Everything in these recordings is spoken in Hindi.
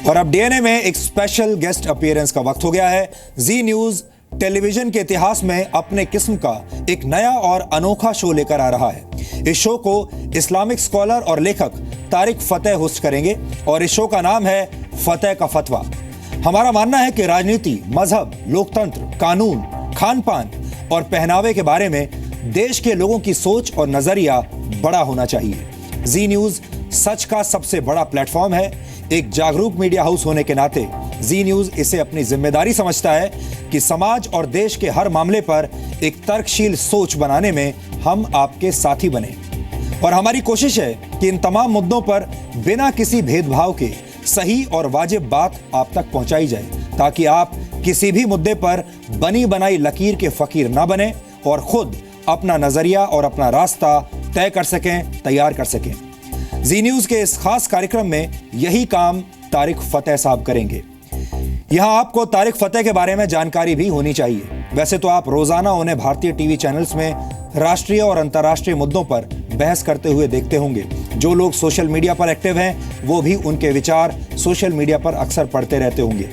और अब डीएनए में एक स्पेशल गेस्ट अपीयरेंस का वक्त हो गया है। जी न्यूज टेलीविजन के इतिहास में अपने किस्म का एक नया और अनोखा शो लेकर आ रहा है। इस शो को इस्लामिक स्कॉलर और लेखक तारिक फतेह होस्ट करेंगे और इस शो का नाम है फतेह का फतवा। हमारा मानना है कि राजनीति, मजहब, लोकतंत्र, कानून, खान पान और पहनावे के बारे में देश के लोगों की सोच और नजरिया बड़ा होना चाहिए। जी न्यूज सच का सबसे बड़ा प्लेटफॉर्म है। एक जागरूक मीडिया हाउस होने के नाते जी न्यूज इसे अपनी जिम्मेदारी समझता है कि समाज और देश के हर मामले पर एक तर्कशील सोच बनाने में हम आपके साथी बने। और हमारी कोशिश है कि इन तमाम मुद्दों पर बिना किसी भेदभाव के सही और वाजिब बात आप तक पहुंचाई जाए, ताकि आप किसी भी मुद्दे पर बनी बनाई लकीर के फकीर ना बने और खुद अपना नजरिया और अपना रास्ता तय कर सकें, तैयार कर सकें। जी न्यूज के इस खास कार्यक्रम में यही काम तारिक फतेह साहब करेंगे। यहां आपको तारिक फतेह के बारे में जानकारी भी होनी चाहिए। वैसे तो आप रोजाना उन्हें भारतीय टीवी चैनल्स में राष्ट्रीय और अंतर्राष्ट्रीय मुद्दों पर बहस करते हुए देखते होंगे। जो लोग सोशल मीडिया पर एक्टिव हैं वो भी उनके विचार सोशल मीडिया पर अक्सर पढ़ते रहते होंगे,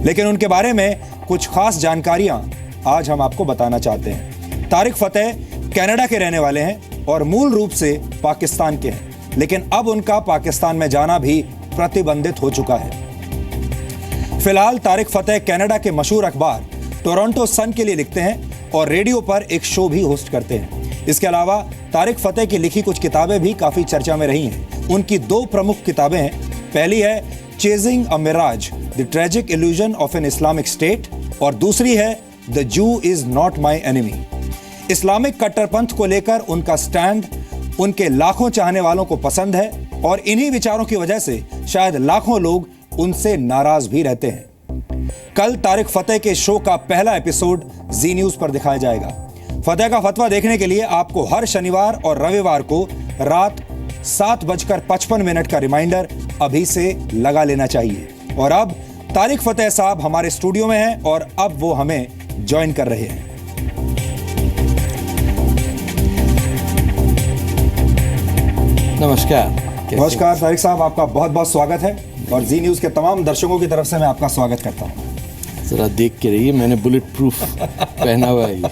लेकिन उनके बारे में कुछ खास जानकारियां आज हम आपको बताना चाहते हैं। तारिक फतेह कनाडा के रहने वाले हैं और मूल रूप से पाकिस्तान के हैं, लेकिन अब उनका पाकिस्तान में जाना भी प्रतिबंधित हो चुका है। फिलहाल तारिक फतेह कनाडा के मशहूर अखबार टोरंटो सन के लिए लिखते हैं और रेडियो पर एक शो भी होस्ट करते हैं। इसके अलावा तारिक फतेह की लिखी कुछ किताबें भी काफी चर्चा में रही हैं। उनकी दो प्रमुख किताबें हैं। पहली है chasing a mirage, the tragic illusion of an Islamic state, और दूसरी है the Jew is not my enemy. Islamic कट्टरपंथ को लेकर उनका स्टैंड उनके लाखों चाहने वालों को पसंद है और इन्हीं विचारों की वजह से शायद लाखों लोग उनसे नाराज भी रहते हैं। कल तारिक फतेह के शो का पहला एपिसोड जी न्यूज पर दिखाया जाएगा। फतेह का फतवा देखने के लिए आपको हर शनिवार और रविवार को रात 7:55 का रिमाइंडर अभी से लगा लेना चाहिए। और अब तारिक फतेह साहब हमारे स्टूडियो में हैं और अब वो हमें ज्वाइन कर रहे हैं। नमस्कार तारिक साहब, आपका बहुत बहुत स्वागत है और जी न्यूज के तमाम दर्शकों की तरफ से मैं आपका स्वागत करता हूँ। जरा देख के रहिए, मैंने बुलेट प्रूफ पहना हुआ है।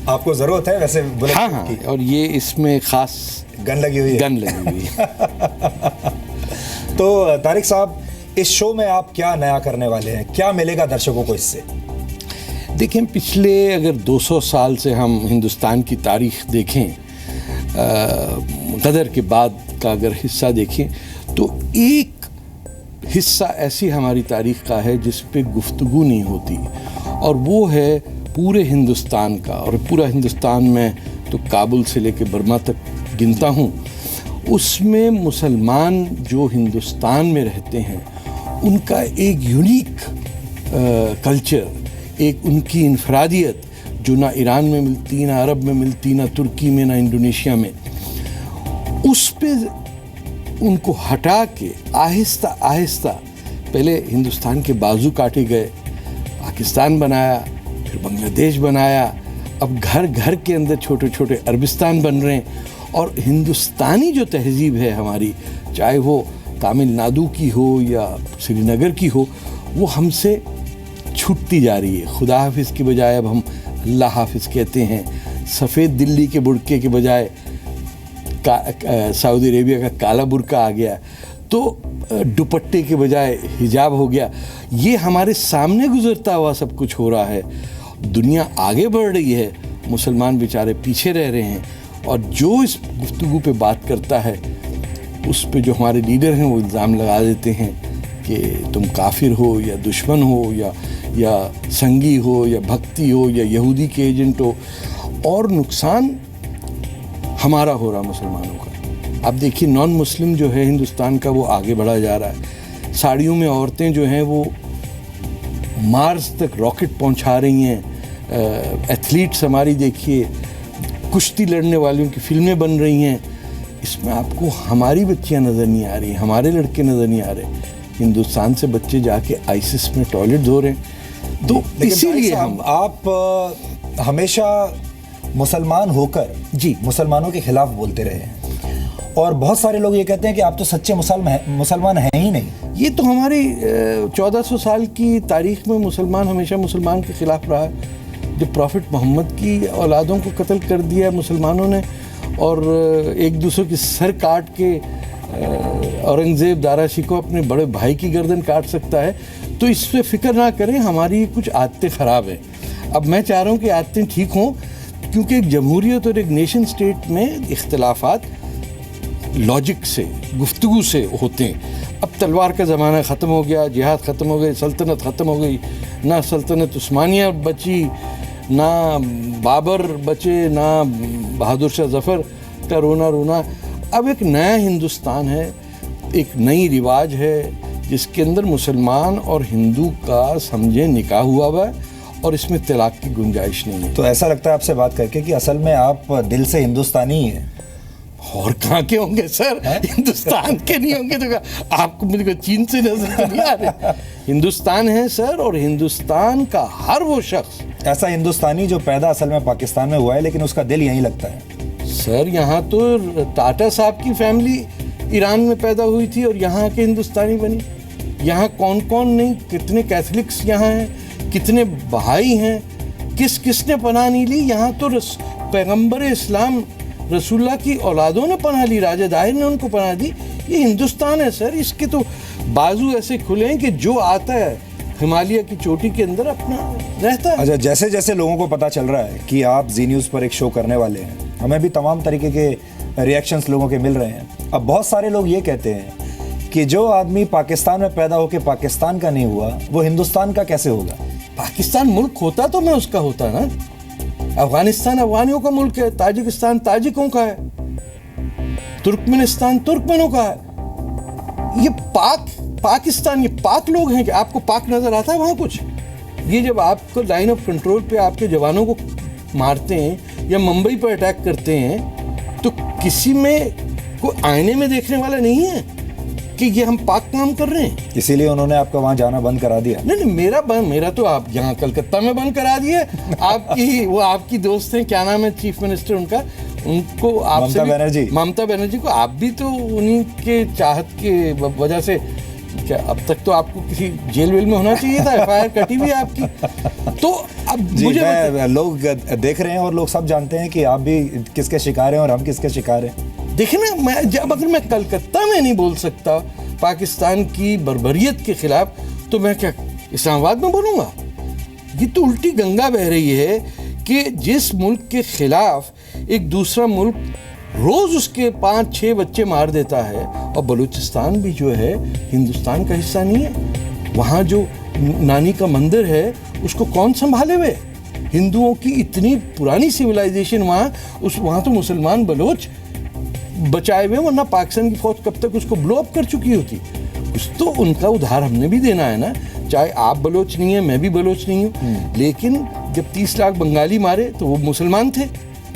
आपको जरूरत है वैसे बुलेट हाँ, प्रूफ की? और ये इसमें खास गन लगी हुई है। तो तारिक साहब, इस शो में आप क्या नया करने वाले हैं? क्या मिलेगा दर्शकों को इससे? देखें, पिछले अगर 200 साल से हम हिंदुस्तान की तारीख देखें, गदर के बाद का अगर हिस्सा देखें, तो एक हिस्सा ऐसी हमारी तारीख का है जिस पे गुफ्तगू नहीं होती, और वो है पूरे हिंदुस्तान का। और पूरा हिंदुस्तान में तो काबुल से लेकर बर्मा तक गिनता हूँ। उसमें मुसलमान जो हिंदुस्तान में रहते हैं उनका एक यूनिक कल्चर, एक उनकी इनफरादियत जो ना ईरान में मिलती, ना अरब में मिलती, ना तुर्की में, ना इंडोनेशिया में, उस पे उनको हटा के आहिस्ता आहिस्ता पहले हिंदुस्तान के बाजू काटे गए, पाकिस्तान बनाया, फिर बांग्लादेश बनाया, अब घर घर के अंदर छोटे छोटे अरबिस्तान बन रहे हैं। और हिंदुस्तानी जो तहजीब है हमारी, चाहे वो तमिलनाडु की हो या श्रीनगर की हो, वो हमसे छूटती जा रही है। खुदा हाफिज़ के बजाय अब हम अल्लाह हाफिज़ कहते हैं। सफ़ेद दिल्ली के बुर्के के बजाय सऊदी अरेबिया का काला बुर्का आ गया, तो दुपट्टे के बजाय हिजाब हो गया। ये हमारे सामने गुजरता हुआ सब कुछ हो रहा है। दुनिया आगे बढ़ रही है, मुसलमान बेचारे पीछे रह रहे हैं। और जो इस गुफ्तगू पे बात करता है उस पे जो हमारे लीडर हैं वो इल्ज़ाम लगा देते हैं कि तुम काफिर हो या दुश्मन हो या संगी हो या भक्ति हो या यहूदी के एजेंट हो, और नुकसान हमारा हो रहा मुसलमानों का। अब देखिए, नॉन मुस्लिम जो है हिंदुस्तान का, वो आगे बढ़ा जा रहा है। साड़ियों में औरतें जो हैं वो मार्स तक रॉकेट पहुंचा रही हैं। एथलीट्स हमारी देखिए, कुश्ती लड़ने वालों की फिल्में बन रही हैं। इसमें आपको हमारी बच्चियां नज़र नहीं आ रही, हमारे लड़के नज़र नहीं आ रहे। हिंदुस्तान से बच्चे जाके आईसिस में टॉयलेट धो रहे हैं। तो इसीलिए आप हमेशा मुसलमान होकर जी मुसलमानों के खिलाफ बोलते रहे हैं और बहुत सारे लोग ये कहते हैं कि आप तो सच्चे मुसलमान हैं ही नहीं। ये तो हमारी 1400 साल की तारीख में मुसलमान हमेशा मुसलमान के खिलाफ रहा है। जब प्रॉफिट मोहम्मद की औलादों को कत्ल कर दिया मुसलमानों ने और एक दूसरे की सर काट के औरंगज़ेब दारा शिको अपने बड़े भाई की गर्दन काट सकता है, तो इस पे फिक्र ना करें, हमारी कुछ आदतें ख़राब हैं। अब मैं चाह रहा हूँ कि आदतें ठीक हों, क्योंकि एक जमहूरियत और एक नेशन स्टेट में इख्तलाफात लॉजिक से, गुफ्तगू से होते हैं। अब तलवार का ज़माना ख़त्म हो गया, जिहाद ख़त्म हो गई, सल्तनत ख़त्म हो गई, ना सल्तनत उस्मानिया बची, ना बाबर बचे, ना बहादुर शाह ज़फ़र का रोना। अब एक नया हिंदुस्तान है, एक नई रिवाज है जिसके अंदर मुसलमान और हिंदू का समझे निकाह हुआ है और इसमें तलाक की गुंजाइश नहीं है। तो ऐसा लगता है आपसे बात करके कि असल में आप दिल से हिंदुस्तानी ही हैं। और कहाँ के होंगे सर, हिंदुस्तान के नहीं होंगे तो आपको मुझे चीन से नजर तो नहीं आ रहे। हिंदुस्तान है सर, और हिंदुस्तान का हर वो शख्स ऐसा हिंदुस्तानी जो पैदा असल में पाकिस्तान में हुआ है लेकिन उसका दिल यहीं लगता है। सर यहाँ तो टाटा साहब की फैमिली ईरान में पैदा हुई थी और यहाँ के हिंदुस्तानी बनी। यहाँ कौन कौन नहीं, कितने कैथलिक्स यहाँ हैं, कितने बहाई हैं, किसने पनाह नहीं ली। यहाँ तो पैगंबर इस्लाम रसूलुल्लाह की औलादों ने पनाह ली, राजा दाहिर ने उनको पनाह दी। ये हिंदुस्तान है सर, इसके तो बाजू ऐसे खुले हैं कि जो आता है हिमालय की चोटी के अंदर अपना रहता है। अच्छा, जैसे जैसे लोगों को पता चल रहा है कि आप जी न्यूज़ पर एक शो करने वाले हैं, हमें भी तमाम तरीके के रिएक्शंस लोगों के मिल रहे हैं। अब बहुत सारे लोग ये कहते हैं कि जो आदमी पाकिस्तान में पैदा होकर पाकिस्तान का नहीं हुआ वो हिंदुस्तान का कैसे होगा। पाकिस्तान मुल्क होता तो मैं उसका होता ना। अफगानिस्तान अफगानियों का मुल्क है, ताजिकिस्तान ताजिकों का है, तुर्कमेनिस्तान तुर्कमेनों का है। ये पाकिस्तान, ये पाक लोग हैं कि आपको पाक नजर आता है वहाँ कुछ? ये जब आपको लाइन ऑफ कंट्रोल पे आपके जवानों को मारते हैं या मुंबई पर अटैक करते हैं तो किसी में कोई आईने में देखने वाला नहीं है कि ये हम पाक काम कर रहे हैं। इसीलिए उन्होंने आपका वहाँ जाना बंद करा दिया। नहीं, मेरा तो आप यहाँ कलकत्ता में बंद करा दिए। आपकी दोस्त हैं, क्या नाम है चीफ मिनिस्टर उनका, उनको आपसे ममता बनर्जी को आप भी तो उन्हीं के चाहत के वजह से, क्या अब तक तो आपको किसी जेल वेल में होना चाहिए था, FIR कटी हुई आपकी। तो अब मुझे लोग देख रहे हैं और लोग सब जानते हैं कि आप भी किसके शिकार हैं और हम किसके शिकार हैं। देखिए ना, अगर मैं कलकत्ता में नहीं बोल सकता पाकिस्तान की बर्बरियत के खिलाफ, तो मैं क्या इस्लामाबाद में बोलूँगा? ये तो उल्टी गंगा बह रही है कि जिस मुल्क के खिलाफ एक दूसरा मुल्क रोज़ उसके 5-6 बच्चे मार देता है, और बलूचिस्तान भी जो है हिंदुस्तान का हिस्सा नहीं है। वहाँ जो नानी का मंदिर है उसको कौन संभाले हुए? हिंदुओं की इतनी पुरानी सिविलाइजेशन वहाँ तो मुसलमान बलोच बचाए हुए, वरना पाकिस्तान की फौज कब तक उसको ब्लो अप कर चुकी होती। कुछ तो उनका उधार हमने भी देना है ना। चाहे आप बलोच नहीं है, मैं भी बलोच नहीं हूँ, लेकिन जब 30 लाख बंगाली मारे तो वो मुसलमान थे।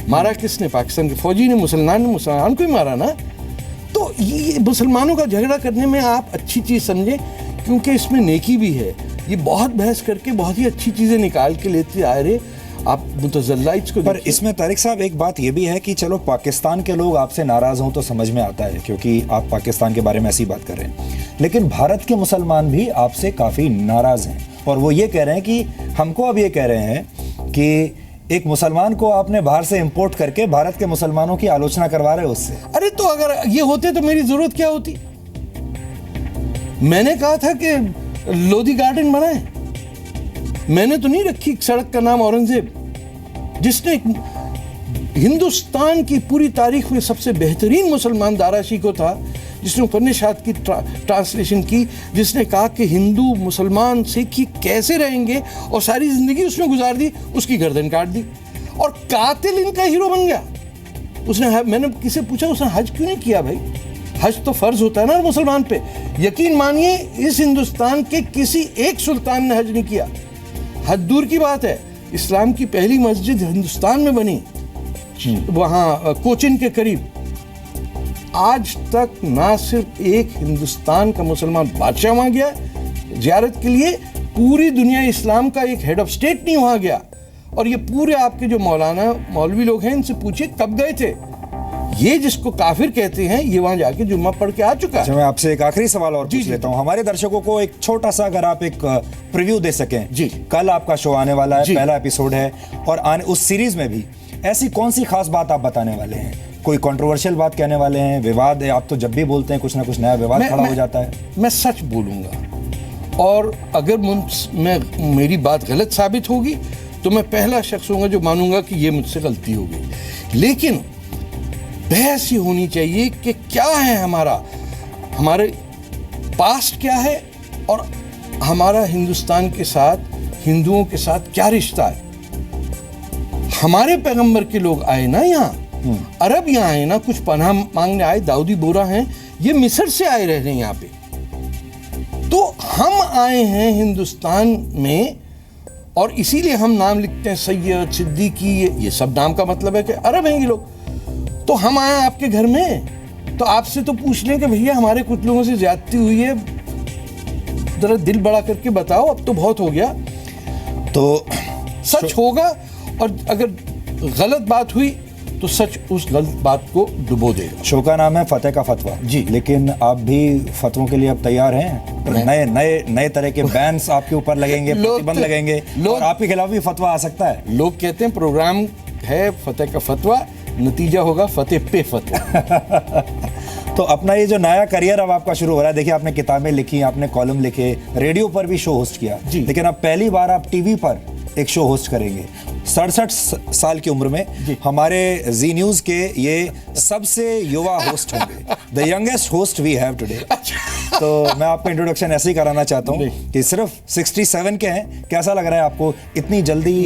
मारा किसने? पाकिस्तान के फौजी ने, मुसलमान को ही मारा ना। तो ये मुसलमानों का झगड़ा करने में आप अच्छी चीज़ समझें, क्योंकि इसमें नेकी भी है। ये बहुत बहस करके बहुत ही अच्छी चीज़ें निकाल के लेते आ रहे आप मुतज़ल्लाइट्स को। पर इसमें तारिक साहब एक बात ये भी है कि चलो पाकिस्तान के लोग आपसे नाराज़ हों तो समझ में आता है, क्योंकि आप पाकिस्तान के बारे में ऐसी बात कर रहे हैं, लेकिन भारत के मुसलमान भी आपसे काफ़ी नाराज़ हैं और वो ये कह रहे हैं कि हमको अब ये कह रहे हैं कि एक मुसलमान को आपने बाहर से इंपोर्ट करके भारत के मुसलमानों की आलोचना करवा रहे हो उससे। अरे तो अगर ये होते तो मेरी जरूरत क्या होती? मैंने कहा था कि लोधी गार्डन बनाए, मैंने तो नहीं रखी सड़क का नाम औरंगजेब, जिसने हिंदुस्तान की पूरी तारीख में सबसे बेहतरीन मुसलमान दारा शिको था, जिसने उपनिषद की ट्रांसलेशन की, जिसने कहा कि हिंदू मुसलमान सिख कैसे रहेंगे और सारी जिंदगी उसमें गुजार दी, उसकी गर्दन काट दी और कातिल इनका हीरो बन गया। उसने, मैंने किसी पूछा उसने हज क्यों नहीं किया? भाई हज तो फर्ज होता है ना मुसलमान पे। यकीन मानिए इस हिंदुस्तान के किसी एक सुल्तान ने हज नहीं किया। हज दूर की बात है, इस्लाम की पहली मस्जिद हिंदुस्तान में बनी, वहाँ कोचिन के करीब। आज तक ना सिर्फ एक हिंदुस्तान का मुसलमान बादशाह वहाँ गया ज़ियारत के लिए, पूरी दुनिया इस्लाम का एक हेड ऑफ स्टेट नहीं वहाँ गया। और ये पूरे आपके जो मौलाना मौलवी लोग हैं, इनसे पूछिए कब गए थे। ये जिसको काफिर कहते हैं ये वहां जाके जुम्मा पढ़ के आ चुका है। अच्छा, मैं आपसे एक आखिरी सवाल और जी, पूछ जी। लेता हूँ। हमारे दर्शकों को एक छोटा सा अगर आप एक प्रीव्यू दे सकें। जी। कल आपका शो आने वाला है, जी। पहला एपिसोड है, और उस सीरीज में भी ऐसी कौन सी खास बात आप बताने वाले हैं? कोई कंट्रोवर्शियल बात कहने वाले हैं? विवाद है, आप तो जब भी बोलते हैं कुछ ना कुछ नया विवाद खड़ा हो जाता है। मैं सच बोलूंगा, और अगर मेरी बात गलत साबित होगी तो मैं पहला शख्स होऊंगा जो मानूंगा कि ये मुझसे गलती हो गई। लेकिन बहस ये होनी चाहिए कि क्या है हमारे पास्ट क्या है, और हमारा हिंदुस्तान के साथ, हिंदुओं के साथ क्या रिश्ता है। हमारे पैगंबर के लोग आए ना यहाँ, अरब यहाँ आए ना, कुछ पनाह मांगने आए, दाऊदी बोरा हैं, ये मिस्र से आए रह रहे हैं यहाँ पे। तो हम आए हैं हिंदुस्तान में, और इसीलिए हम नाम लिखते हैं सैयद, सिद्दीकी, ये सब नाम का मतलब है कि अरब हैं ये लोग। तो हम आए आपके घर में, तो आपसे तो पूछ लें कि भैया हमारे कुछ लोगों से ज्यादती हुई है, जरा दिल बड़ा करके बताओ, अब तो बहुत हो गया। तो सच होगा, और अगर गलत बात हुई तो सच उस गलत बात को डुबो देगा। शो का नाम है फतेह का फतवा जी। लेकिन आप भी फतवों के लिए अब तैयार हैं? नए तरह के बैन्स आपके ऊपर लगेंगे, प्रतिबंध लगेंगे, और आपके खिलाफ भी फतवा आ सकता है। लोग कहते हैं प्रोग्राम है फतेह का फतवा, नतीजा होगा फतेह पे फतवा। तो अपना ये जो नया करियर अब आपका शुरू हो रहा है, देखिए आपने किताबें लिखी, आपने कॉलम लिखे, रेडियो पर भी शो होस्ट किया, जी। लेकिन अब पहली बार आप टीवी पर एक शो होस्ट करेंगे। 67 साल की उम्र में हमारे जी न्यूज के ये सबसे युवा होस्ट होंगे, the youngest host we have today. तो मैं आपको इंट्रोडक्शन ऐसे ही कराना चाहता हूँ कि सिर्फ 67 के हैं। कैसा लग रहा है आपको इतनी जल्दी,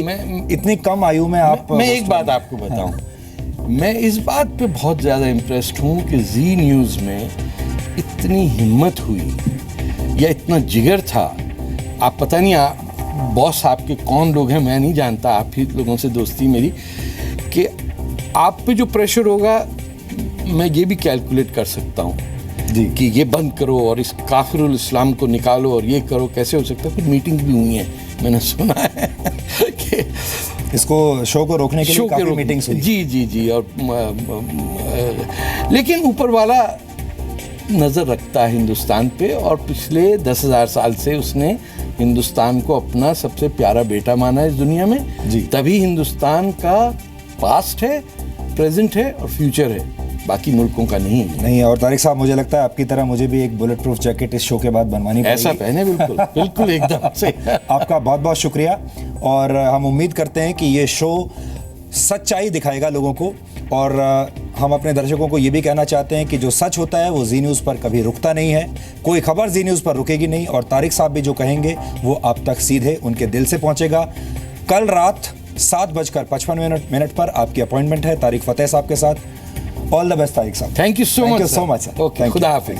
इतनी कम आयु में आप? मैं एक बात आपको बताऊं, मैं इस बात पे बहुत ज़्यादा इम्प्रेस्ड हूँ कि जी न्यूज़ में इतनी हिम्मत हुई या इतना जिगर था। आप पता नहीं बॉस आपके कौन लोग हैं, मैं नहीं जानता, आप ही लोगों से दोस्ती मेरी, कि आप पे जो प्रेशर होगा मैं ये भी कैलकुलेट कर सकता हूँ जी कि ये बंद करो और इस काफिरुल इस्लाम को निकालो और ये करो। कैसे हो सकता है? कुछ मीटिंग भी हुई हैं, मैंने सुना है कि इसको शो को रोकने के लिए काफी मीटिंग्स हुई। जी और लेकिन ऊपर वाला नज़र रखता है हिंदुस्तान पे, और पिछले 10,000 साल से उसने हिंदुस्तान को अपना सबसे प्यारा बेटा माना है इस दुनिया में जी। तभी हिंदुस्तान का पास्ट है, प्रेजेंट है और फ्यूचर है, बाकी मुल्कों का नहीं है। नहीं, और तारिक साहब मुझे लगता है आपकी तरह मुझे भी एक बुलेट प्रूफ जैकेट इस शो के बाद बनवानी पड़ेगी। ऐसा पहने, बिल्कुल बिल्कुल एकदम से। आपका बहुत बहुत शुक्रिया, और हम उम्मीद करते हैं कि ये शो सच्चाई दिखाएगा लोगों को, और हम अपने दर्शकों को ये भी कहना चाहते हैं कि जो सच होता है वो जी न्यूज़ पर कभी रुकता नहीं है। कोई खबर जी न्यूज़ पर रुकेगी नहीं, और तारिक साहब भी जो कहेंगे वो आप तक सीधे उनके दिल से पहुंचेगा। कल रात 7:55 पर आपकी अपॉइंटमेंट है तारिक फतेह साहब के साथ। ऑल द बेस्ट तारिक साहब। Thank you so much sir. Okay, खुदा हाफिज।